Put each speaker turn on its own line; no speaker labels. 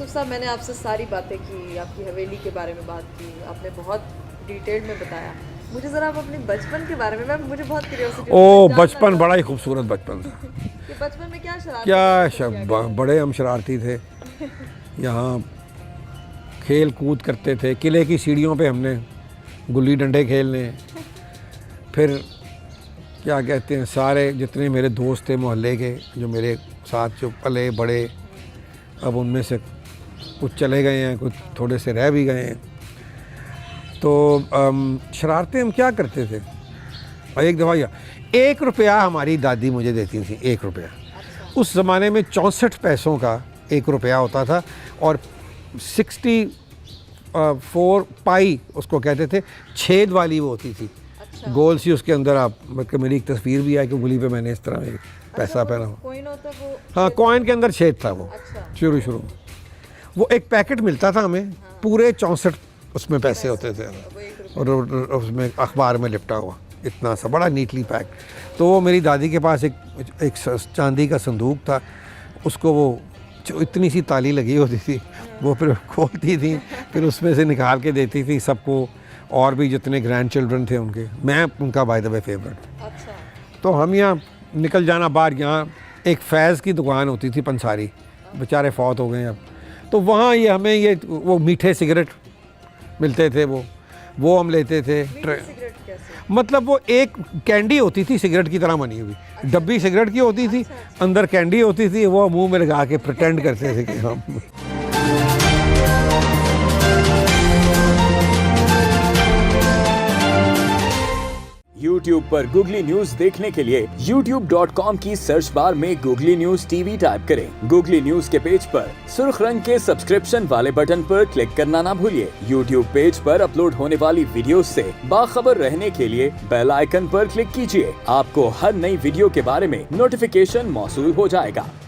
यूसुफ साहब, मैंने आपसे सारी बातें की, आपकी हवेली के बारे में बात की, आपने बहुत डिटेल में बताया। मुझे ज़रा आप अपने बचपन के बारे में, मुझे बहुत क्यूरियोसिटी।
ओ बचपन बड़ा ही खूबसूरत बचपन था।
कि बचपन में क्या शरारत
क्या बड़े हम शरारती थे। यहाँ खेल कूद करते थे, किले की सीढ़ियों पे हमने गुल्ली डंडे खेलने, फिर क्या कहते हैं, सारे जितने मेरे दोस्त थे मोहल्ले के जो मेरे साथ जो पले बड़े, अब उनमें से कुछ चले गए हैं, कुछ थोड़े से रह भी गए हैं। तो शरारतें हम क्या करते थे। और एक दफ़ा 1 रुपया हमारी दादी मुझे देती थी, 1 रुपया। उस ज़माने में 64 पैसों का 1 रुपया होता था और 64 पाई उसको कहते थे, छेद वाली वो होती थी।
अच्छा।
गोल सी, उसके अंदर आप, मतलब मेरी एक तस्वीर भी है कि उंगली पे मैंने इस तरह एक पैसा पहना हो।
कॉइन होता वो?
हाँ, कॉइन के अंदर छेद था वो।
अच्छा।
शुरू में वो एक पैकेट मिलता था हमें, पूरे 64 उसमें पैसे होते थे और उसमें अखबार में लिपटा हुआ इतना सा बड़ा नीटली पैक। तो वो मेरी दादी के पास एक चांदी का संदूक था, उसको वो इतनी सी ताली लगी होती थी, वो फिर खोलती थी, फिर उसमें से निकाल के देती थी सबको, और भी जितने ग्रैंड चिल्ड्रन थे उनके, मैं उनका बाय द वे फेवरेट।
अच्छा।
तो हम यहाँ निकल जाना बाहर, यहाँ एक फैज़ की दुकान होती थी पंसारी, बेचारे फौत हो गए अब। तो वहाँ ये हमें ये वो मीठे सिगरेट मिलते थे, वो हम लेते थे।
सिगरेट कैसे?
मतलब वो एक कैंडी होती थी सिगरेट की तरह बनी हुई।
अच्छा।
डब्बी सिगरेट की होती थी।
अच्छा।
अंदर कैंडी होती थी, वो मुंह में लगा के प्रिटेंड करते थे कि हम।
YouTube पर गूगली न्यूज देखने के लिए youtube.com की सर्च बार में गूगली न्यूज टीवी टाइप करें। गूगली न्यूज के पेज पर सुर्ख रंग के सब्सक्रिप्शन वाले बटन पर क्लिक करना ना भूलिए। YouTube पेज पर अपलोड होने वाली वीडियोस से बाखबर रहने के लिए बेल आइकन पर क्लिक कीजिए। आपको हर नई वीडियो के बारे में नोटिफिकेशन मौसूल हो जाएगा।